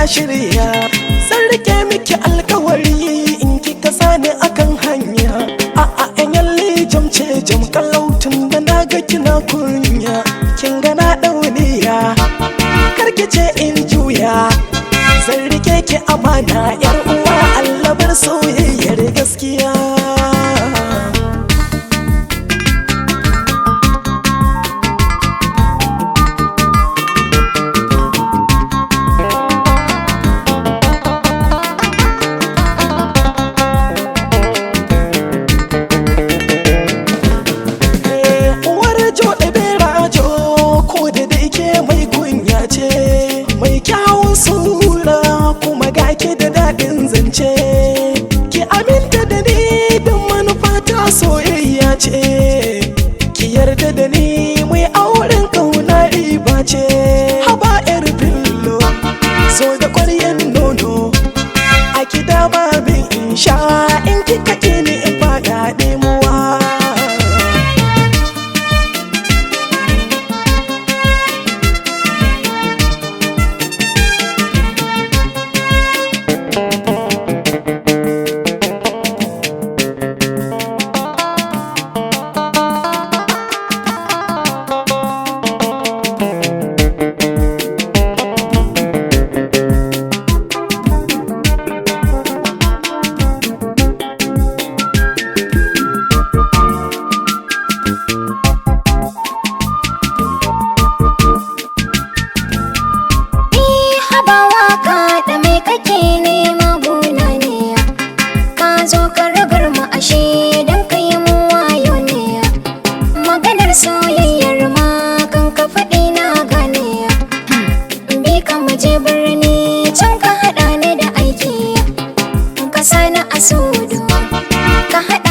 shirya, zan rike miki alkawari in kika sani akan hanya. A'a yan yalle jamce jam kalautun da naga kina kunya, kin ga na dauniya karki ce in juya, zan rike ki amana yar uwa, Allah bar soyayyar gaskiya. Mai kyawun sura kuma gaki da daɗin zance, ki aminta da ni don manufa ta soyayya ce, ki yarda da ni mai auren ƙauna riba ce. Haba yar fillo so da ƙwaryan nono a gida ba min in sha, in kika ƙi ni in faɗa ɗimuwa. Soyayyar ma kan ka faɗi na gane, bi ka muje birni can ka haɗa ni da aiki, ka sani a sudu ka haɗa